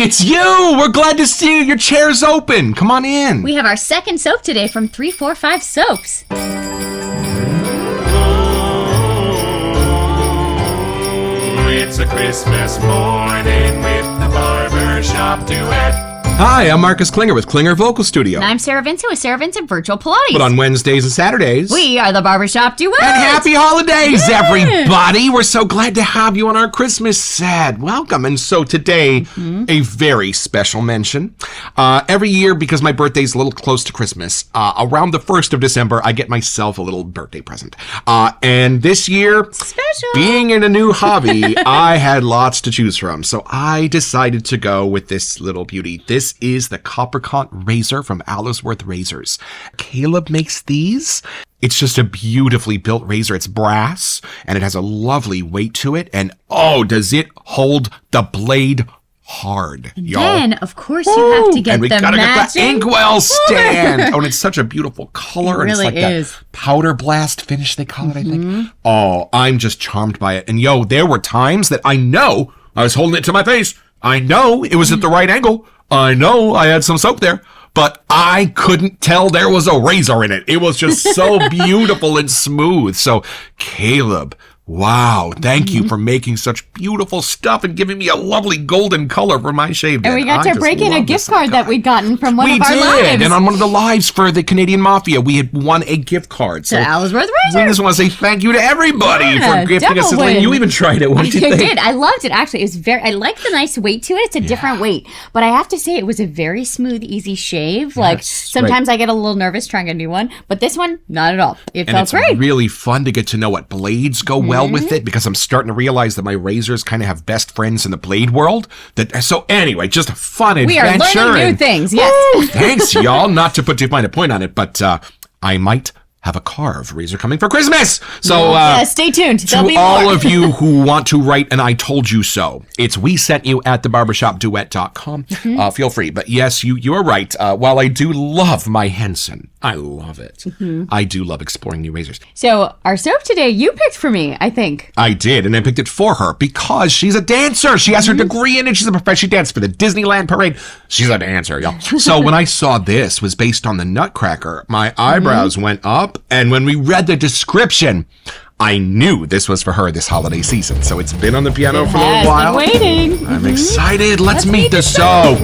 it's you! We're glad to see you. Your chair's open. Come on in. We have our second soap today from 345 Soaps. It's a Christmas morning with the Barbershop Duet. Hi, I'm Marcus Klinger with Klinger Vocal Studio. And I'm Sarah Vincent with Sarah Vincent Virtual Pilates. But on Wednesdays and Saturdays... we are the Barbershop Duet. And happy holidays, everybody! We're so glad to have you on our Christmas set. Welcome. And so today, a very special mention. Every year, because my birthday's a little close to Christmas, around the 1st of December, I get myself a little birthday present. And this year, Special. being in a new hobby, I had lots to choose from. So I decided to go with this little beauty. This is the Coppercont razor from Allsworth Razors. Caleb makes these. It's just a beautifully built razor. It's brass, and it has a lovely weight to it. And oh, does it hold the blade hard, y'all. Then, of course, you have to get and we the gotta matching... get the inkwell stand. Oh, and it's such a beautiful color. It really and it's like is. that powder blast finish, they call it, I think. Oh, I'm just charmed by it. And yo, there were times that I know I was holding it to my face. I know it was at the right angle. I know I had some soap there, but I couldn't tell there was a razor in it. It was just so beautiful and smooth. So, Caleb, wow, thank you for making such beautiful stuff and giving me a lovely golden color for my shaved head. And we got to break in a gift card that we'd gotten from one of our lives. And on one of the lives for the Canadian Mafia, we had won a gift card. So Allsworth we Razor. just want to say thank you to everybody for gifting us. double win. You even tried it. What did you think? I did. I loved it, actually. It was I like the nice weight to it. It's a different weight. But I have to say, it was a very smooth, easy shave. Like, sometimes I get a little nervous trying a new one. But this one, not at all. It And felt it's great. really fun to get to know what blades go well with it, because I'm starting to realize that my razors kind of have best friends in the blade world. So anyway, just a fun We adventure. are learning new things, yes. Woo, thanks, y'all. Not to put too fine a point on it, but I might have a carved razor coming for Christmas. So stay tuned. There'll to be all more. of you who want to write an I told you so, it's we sent you at thebarbershopduet.com. Feel free. But yes, you are right. While I do love my Henson, I love it. I do love exploring new razors. So our soap today, you picked for me, I think. I did, and I picked it for her because she's a dancer. She has her degree in it. She's a professional. She danced for the Disneyland parade. She's a dancer, y'all. So when I saw this was based on the Nutcracker, my eyebrows went up, and when we read the description, I knew this was for her this holiday season. So it's been on the piano for a little while. Waiting. I'm excited. Let's meet the soap.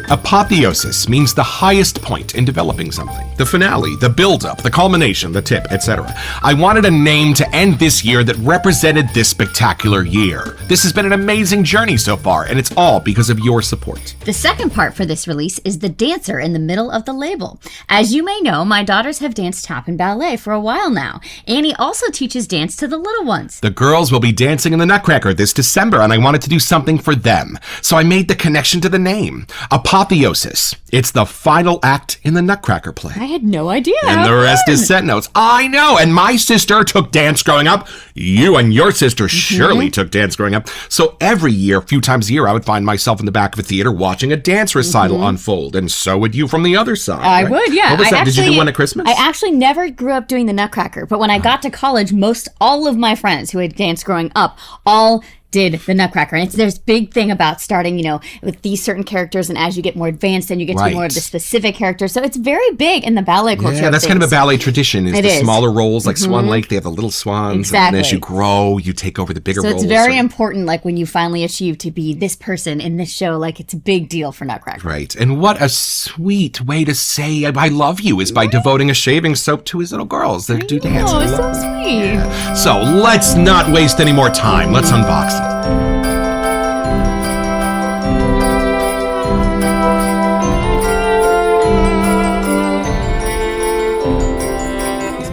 Apotheosis means the highest point in developing something. The finale, the build-up, the culmination, the tip, etc. I wanted a name to end this year that represented this spectacular year. This has been an amazing journey so far, and it's all because of your support. The second part for this release is the dancer in the middle of the label. As you may know, my daughters have danced tap and ballet for a while now. Annie also teaches dance to the little ones. The girls will be dancing in the Nutcracker this December, and I wanted to do something for them. So I made the connection to the name. Apotheosis. It's the final act in the Nutcracker play. I had no idea. And the rest is set notes. I know. And my sister took dance growing up. You and your sister surely took dance growing up. So every year, a few times a year, I would find myself in the back of a theater watching a dance recital unfold. And so would you from the other side. I right? would, yeah. What was that? Did you do one at Christmas? I actually never grew up doing the Nutcracker, but when I got to college, all of my friends who had danced growing up all did the Nutcracker. And there's big thing about starting, with these certain characters, and as you get more advanced, then you get to be more of the specific characters. So it's very big in the ballet culture. Yeah, that's kind of a ballet tradition. Is It the is. smaller roles, like Swan Lake, they have the little swans. Exactly. And as you grow, you take over the bigger roles. So it's very important, like when you finally achieve to be this person in this show, like it's a big deal for Nutcracker. Right. And what a sweet way to say I love you is by devoting a shaving soap to his little girls that do dance. Oh, it's so sweet. So let's not waste any more time. Let's unbox it.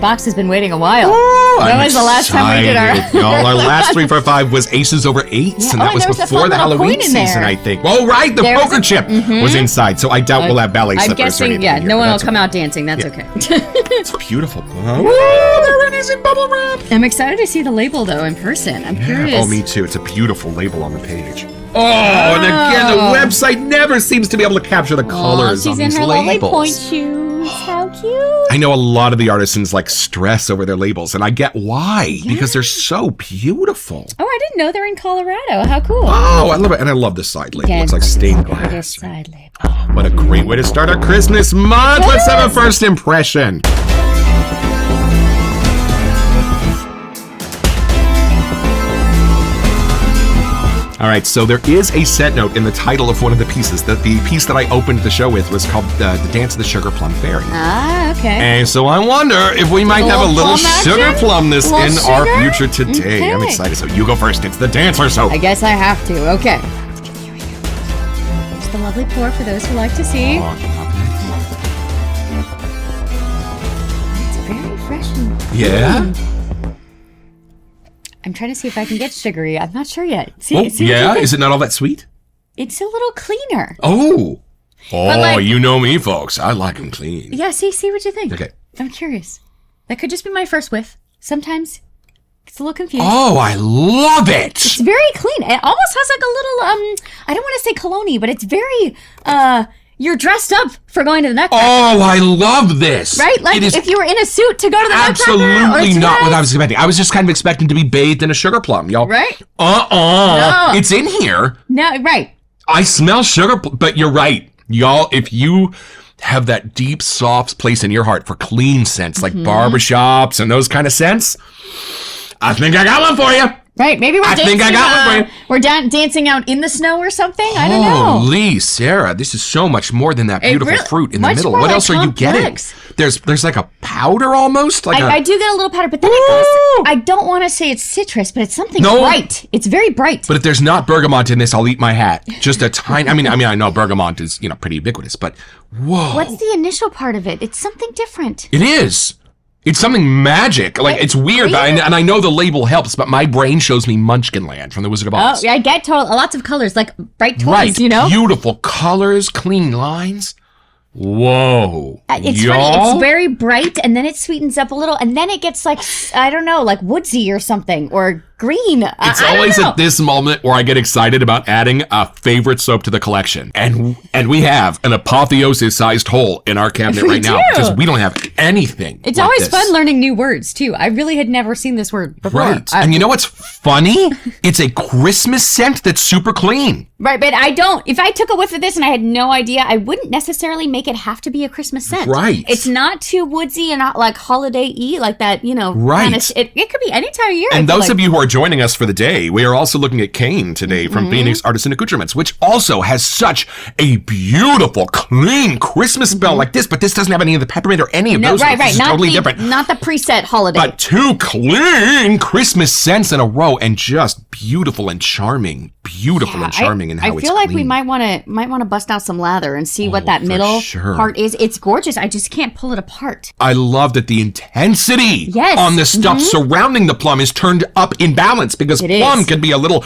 Box has been waiting a while. When was the last time we did our... Y'all, our last 3 for 5 was Aces over Eights, and that was there was a before fun the little Halloween coin in there. season, I think. Oh, right, the There was poker chip was inside, so I doubt we'll have ballet I'm slippers or guessing, anything yeah, here, no but one will that's come okay. out dancing. That's okay. It's beautiful. Oh, there it is in bubble wrap. I'm excited to see the label, though, in person. I'm curious. Oh, me too. It's a beautiful label on the page. Oh, and again, the website never seems to be able to capture the colors She's on in these her lovely labels. point shoes. How cute. I know a lot of the artisans like stress over their labels, and I get why, because they're so beautiful. Oh, I didn't know they're in Colorado. How cool. Oh, I love it. And I love the side label. It looks like stained glass. This side label. What a great way to start our Christmas month. Let's have a first impression. All right, so there is a set note in the title of one of the pieces. The piece that I opened the show with was called The Dance of the Sugar Plum Fairy. Ah, okay. And so I wonder if we might have a little sugar plumness in our future today. Okay. I'm excited. So you go first. It's the dancer soap. I guess I have to. Okay. Here we go. There's the lovely pour for those who like to see. It's very fresh and Yeah? I'm trying to see if I can get sugary. I'm not sure yet. See, Oh, see yeah? Is it not all that sweet? It's a little cleaner. Oh. Oh, like- you know me, folks. I like them clean. Yeah, see what you think. Okay. I'm curious. That could just be my first whiff. Sometimes it's a little confusing. Oh, I love it. It's very clean. It almost has like a little, I don't want to say cologne-y, but it's very, you're dressed up for going to the Nutcracker. Oh, I love this. Right? Like it is if you were in a suit to go to the Nutcracker. absolutely or not what tonight. I was expecting. I was just kind of expecting to be bathed in a sugar plum, y'all. Right? No. It's in here. No, right. I smell sugar, but you're right. Y'all, if you have that deep, soft place in your heart for clean scents, like barbershops and those kind of scents, I think I got one for you. Right, maybe we're dancing. think I got one for you. We're dancing out in the snow or something. I don't know. Holy Sarah, this is so much more than that It beautiful really- fruit in the much middle. more What like else are you getting? complex. There's like a powder almost. Like I do get a little powder, but then it goes. I don't want to say it's citrus, but it's something No. bright. It's very bright. But if there's not bergamot in this, I'll eat my hat. Just a tiny. I mean, I know bergamot is pretty ubiquitous, but whoa, What's the initial part of it? It's something different. it is. It's something magic. Like it's weird, Weird? and I know the label helps, but my brain shows me Munchkin Land from the Wizard of Oh, Oz. yeah, I get lots of colors, like bright toys, Right, you know? beautiful colors, clean lines. Whoa, It's y'all. funny. It's very bright, and then it sweetens up a little, and then it gets like, I don't know, like woodsy or something, or green. It's I don't always know. at this moment where I get excited about adding a favorite soap to the collection. And we have an Apotheosis sized hole in our cabinet We right now do. because we don't have anything. It's like always this. fun learning new words, too. I really had never seen this word before. Right. And you know what's funny? It's a Christmas scent that's super clean. Right, but I don't. If I took a whiff of this and I had no idea, I wouldn't necessarily make it have to be a Christmas scent. Right. It's not too woodsy and not like holiday-y, like that, Right. Kind of, it could be any time of year. And those of you who are joining us for the day, we are also looking at Kane today from Phoenix Artisan Accoutrements, which also has such a beautiful, clean Christmas smell like this, but this doesn't have any of the peppermint or any of No, those. right. This is Not totally the, different. Not the preset holiday. But two clean Christmas scents in a row, and just beautiful and charming. Beautiful and charming in how I it's feel like clean. we might want to bust out some lather and see what that for middle sure. part is. It's gorgeous. I just can't pull it apart. I love that the intensity Yes. on the stuff surrounding the plum is turned up in balance, because It plum is. can be a little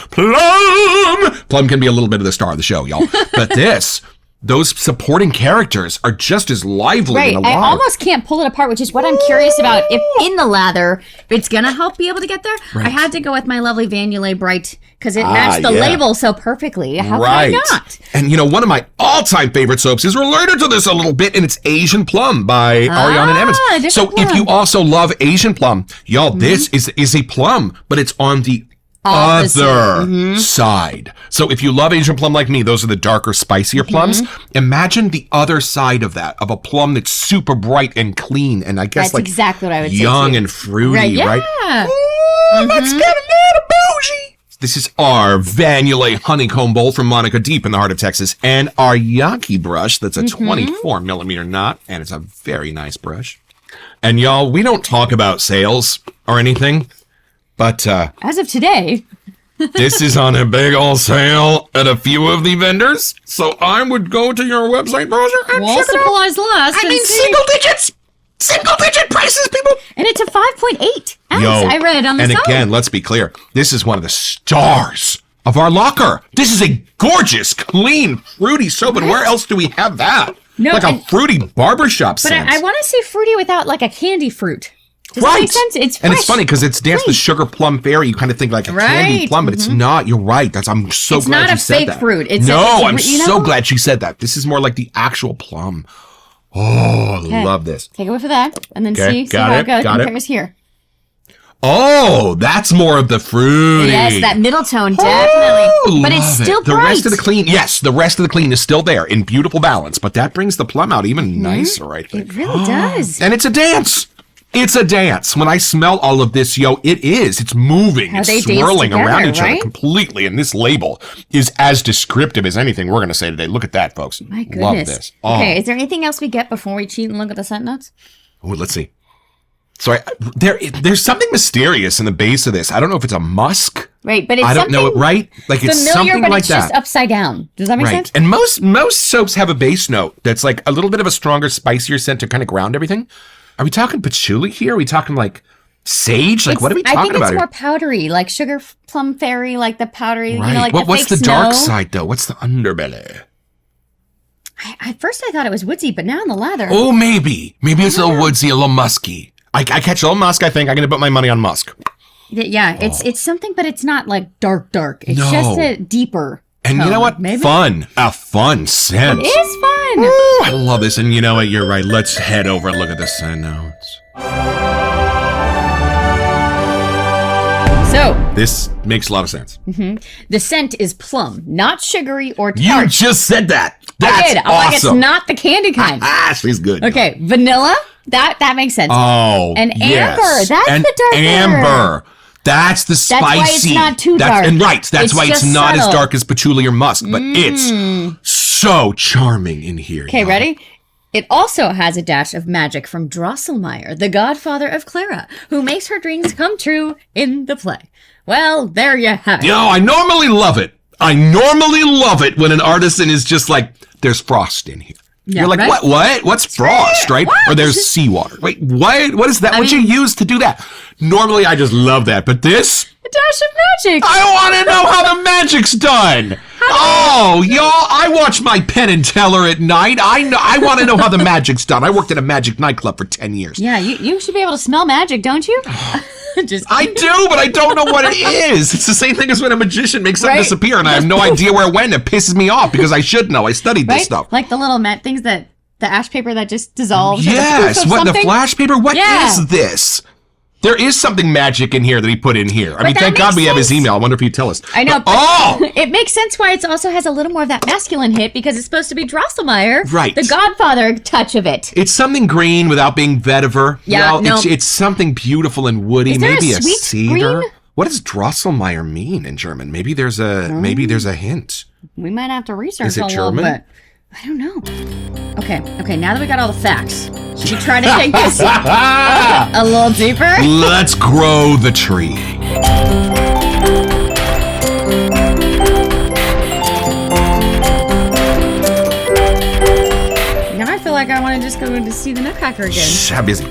plum can be a little bit of the star of the show, y'all. But those supporting characters are just as lively Right. and I alive. almost can't pull it apart, which is what I'm curious about. If in the lather, it's going to help be able to get there. I had to go with my lovely Vanillé Bright because it matched the yeah. label so perfectly. How Right. could I not? And one of my all-time favorite soaps is related to this a little bit, and it's Asian Plum by Ariana and Emmons. different So if you plum. also love Asian Plum, y'all, this is a plum, but it's on the Opposite. other side. So if you love Asian plum like me, those are the darker, spicier plums. Imagine the other side of that, of a plum that's super bright and clean, and I guess That's like exactly what I would say, young too. and fruity, Right. Yeah. right? Ooh, let's get a little bougie. This is our Vanillé honeycomb bowl from Monica Deep in the heart of Texas, and our Yaki brush that's a 24 millimeter knot, and it's a very nice brush. And y'all, we don't talk about sales or anything, but As of today, this is on a big old sale at a few of the vendors. So I would go to your website browser and while check it out. supplies last. I and mean, see. single digit prices, people. And it's a 5.8 ounce. I read on the and side. again, let's be clear. This is one of the stars of our locker. This is a gorgeous, clean, fruity soap. And where else do we have that? No, like a and- fruity barbershop But scent. I want to say fruity without like a candy fruit. Does that Right. make sense? It's and fresh. it's funny because it's Dance the Sugar Plum Fairy. You kind of think like a candy Right. plum, but it's not. You're right. I'm so It's glad not you a said fake that. fruit. It's no, a- I'm you so know? glad she said that. This is more like the actual plum. Oh, Okay. love this. Take a whiff of that, and then Okay, see got how it, it goes. got it. Compares here. Oh, that's more of the fruity. Yes, that middle tone, definitely. Oh, But it's love still it. The bright. rest of the clean, yes, the rest of the clean is still there in beautiful balance, but that brings the plum out even nicer, I think. It really does. And it's a dance. It's a dance. When I smell all of this, it is. It's moving. How It's they dance swirling around together, each other right? completely. And this label is as descriptive as anything we're going to say today. Look at that, folks. My goodness. Love this. Oh. Okay, is there anything else we get before we cheat and look at the scent notes? Oh, let's see. So there's something mysterious in the base of this. I don't know if it's a musk. Right, but it's I don't know it, something right? Like it's familiar, something but like it's that. just upside down. Does that make Right. sense? And most soaps have a base note that's like a little bit of a stronger, spicier scent to kind of ground everything. Are we talking patchouli here? Are we talking like sage? Like what are we talking I think about it's here? more powdery, like sugar plum fairy, like the powdery, Right. you know, like what's fake the dark snow. side though? What's the underbelly? At first I thought it was woodsy, but now in the lather. Oh, maybe it's a little woodsy, a little musky. I catch a little musk. I think I'm gonna put my money on musk. Yeah, it's something, but it's not like dark. It's No. just a deeper. And you tone, know what? Maybe A fun scent. it is fun. Ooh, I love this. And you know what? You're right. Let's head over and look at the scent notes. So This makes a lot of sense. the scent is plum, not sugary or tart. You just said that. That's I did. I'm like, it's awesome. not the candy kind. She's good. Okay, vanilla. That makes sense. Oh, And yes. amber, that's and the darker. amber. That's the spicy. why it's not too dark. And that's It's why it's just not as subtle. dark as patchouli or musk, but it's so charming in here. Okay, y'all. ready? It also has a dash of magic from Drosselmeyer, the godfather of Clara, who makes her dreams come true in the play. Well, there you have it. You know, I normally love it. When an artisan is just like, there's frost in here. Yeah, You're like, right? what? What's frost, right? What? Or there's seawater. Wait, what? What is that? What'd you mean- use to do that? Normally, I just love that. But this, A dash of magic. I want to know how the magic's done. Oh, y'all, I watch my Penn and Teller at night. I want to know how the magic's done. I worked at a magic nightclub for 10 years. Yeah, you should be able to smell magic, don't you? Just I do, but I don't know what it is. It's the same thing as when a magician makes something Right. disappear and I have no idea where it went. It pisses me off because I should know. I studied this right? stuff. Like the little matte things that the ash paper that just dissolves. or the Yes, proof of what, the something. flash paper? What is Yeah. this? There is something magic in here that he put in here. I mean, that thank God makes we have his sense. email. I wonder if he'd tell us. I know. But- oh! It makes sense why it also has a little more of that masculine hit because it's supposed to be Drosselmeyer, Right. the godfather touch of it. It's something green without being vetiver. Yeah, You know, no. it's something beautiful and woody. Is there Maybe a a sweet cedar. green? What does Drosselmeyer mean in German? Maybe there's a hint. We might have to research Is it a little German? bit. I don't know. Okay, now that we got all the facts, should we try to take this a little deeper? Let's grow the tree. Now I feel like I want to just go to see the Nutcracker again. Shh, I'm busy.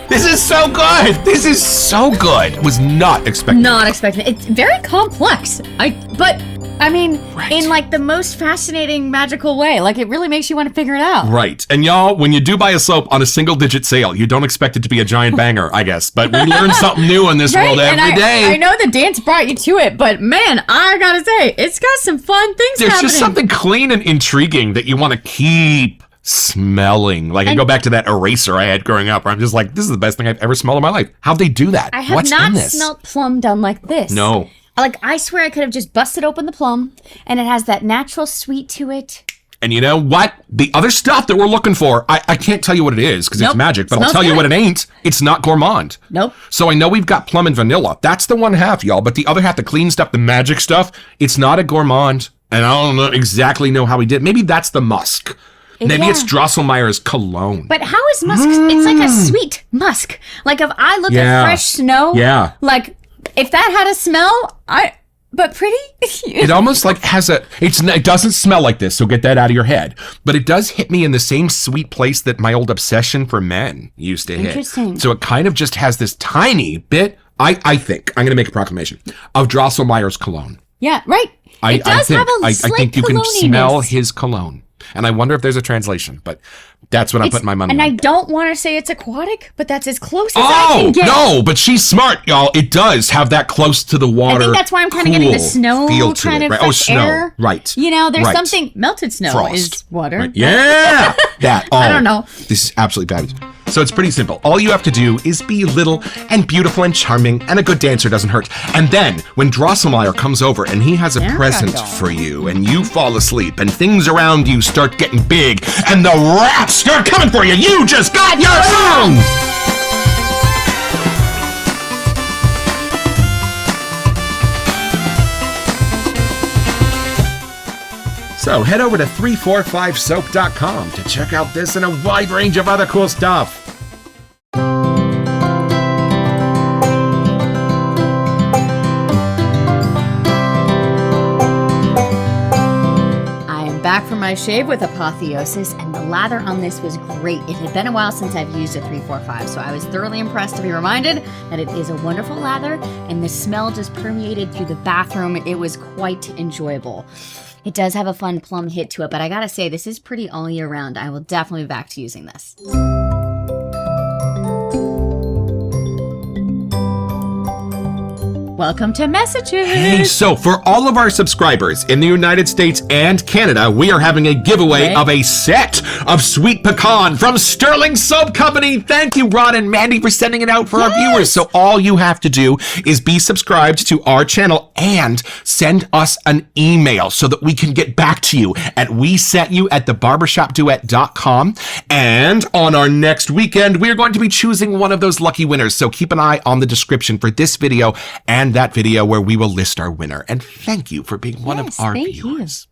This is so good. This is so good. Was not expecting. Not expecting it. It's very complex. But I mean, Right. in like the most fascinating, magical way. Like it really makes you want to figure it out. Right. And y'all, when you do buy a soap on a single digit sale, you don't expect it to be a giant banger, I guess. But we learn something new in this world and every day. I know the dance brought you to it, but man, I gotta say, it's got some fun things There's happening. just something clean and intriguing that you want to keep smelling. Like I go back to that eraser I had growing up where I'm just like, this is the best thing I've ever smelled in my life. How'd they do that? I have What's not in this? smelled plum done like this. No. Like, I swear I could have just busted open the plum, and it has that natural sweet to it. And you know what? The other stuff that we're looking for, I can't tell you what it is because it's Nope. magic, but I'll Smells tell you good. what it ain't. It's not gourmand. Nope. So I know we've got plum and vanilla. That's the one half, y'all. But the other half, the clean stuff, the magic stuff, it's not a gourmand. And I don't know how he did. Maybe that's the musk. Maybe Yeah. it's Drosselmeyer's cologne. But how is musk? It's like a sweet musk. Like, if I look Yeah. at fresh snow, Yeah. like, if that had a smell, but pretty? It almost like has it doesn't smell like this, so get that out of your head. But it does hit me in the same sweet place that my old obsession for men used to hit. Interesting. So it kind of just has this tiny bit, I think, I'm going to make a proclamation, of Drosselmeyer's cologne. Yeah, right. It does have a I slight think you can cologniness. smell his cologne. And I wonder if there's a translation, but that's what I'm putting my money and on. I don't want to say it's aquatic, but that's as close as I can get. No, but she's smart, y'all. It does have that close to the water. I think that's why I'm kind of getting the snow feel to kind it, of right? fresh Snow. air. Right. You know, there's Right. something melted snow Frost. is water. Right. Yeah. That. Oh, I don't know. This is absolutely fabulous. So it's pretty simple. All you have to do is be little and beautiful and charming, and a good dancer doesn't hurt. And then when Drosselmeyer comes over and he has a present for you, and you fall asleep, and things around you start getting big, and the rats start coming for you, you just got your own! So head over to 345soap.com to check out this and a wide range of other cool stuff. I am back from my shave with Apotheosis, and the lather on this was great. It had been a while since I've used a 345, so I was thoroughly impressed to be reminded that it is a wonderful lather, and the smell just permeated through the bathroom. It was quite enjoyable. It does have a fun plum hit to it, but I gotta say, this is pretty all year round. I will definitely be back to using this. Welcome to messages. Hey, so for all of our subscribers in the United States and Canada, we are having a giveaway of a set of Sweet Pecan from Sterling Soap Company. Thank you, Ron and Mandy, for sending it out for our viewers. So all you have to do is be subscribed to our channel and send us an email so that we can get back to you at wesetyou@thebarbershopduet.com. And on our next weekend, we are going to be choosing one of those lucky winners. So keep an eye on the description for this video and that video where we will list our winner. And thank you for being one of our viewers.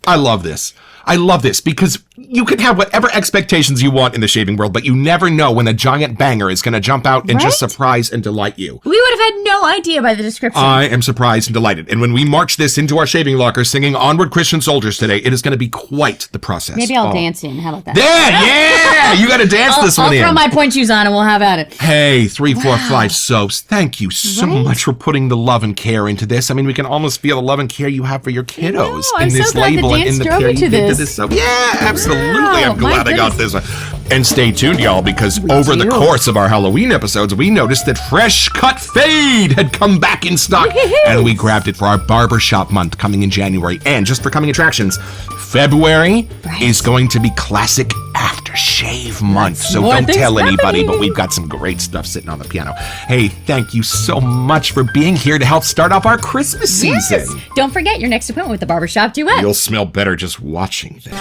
I love this. I love this because you can have whatever expectations you want in the shaving world, but you never know when a giant banger is going to jump out and just surprise and delight you. We would have had no idea by the description. I am surprised and delighted. And when we march this into our shaving locker singing Onward Christian Soldiers today, it is going to be quite the process. Maybe I'll dance in. How about that? Yeah! You got to dance this one in. I'll throw my point shoes on and we'll have at it. Hey, 345 Soaps, thank you so much for putting the love and care into this. I mean, we can almost feel the love and care you have for your kiddos I'm in this so glad label the and in dance the drove care you you to did to this. this soap. Yeah, absolutely. I'm my glad I got goodness. this one. And stay tuned, y'all, because over the course of our Halloween episodes, we noticed that Fresh Cut Fade had come back in stock, and we grabbed it for our Barbershop month coming in January. And just for coming attractions, February is going to be classic aftershave month. So more don't things tell anybody, happening. but we've got some great stuff sitting on the piano. Hey, thank you so much for being here to help start off our Christmas season. Yes. Don't forget your next appointment with the Barbershop Duet. You'll smell better just watching this.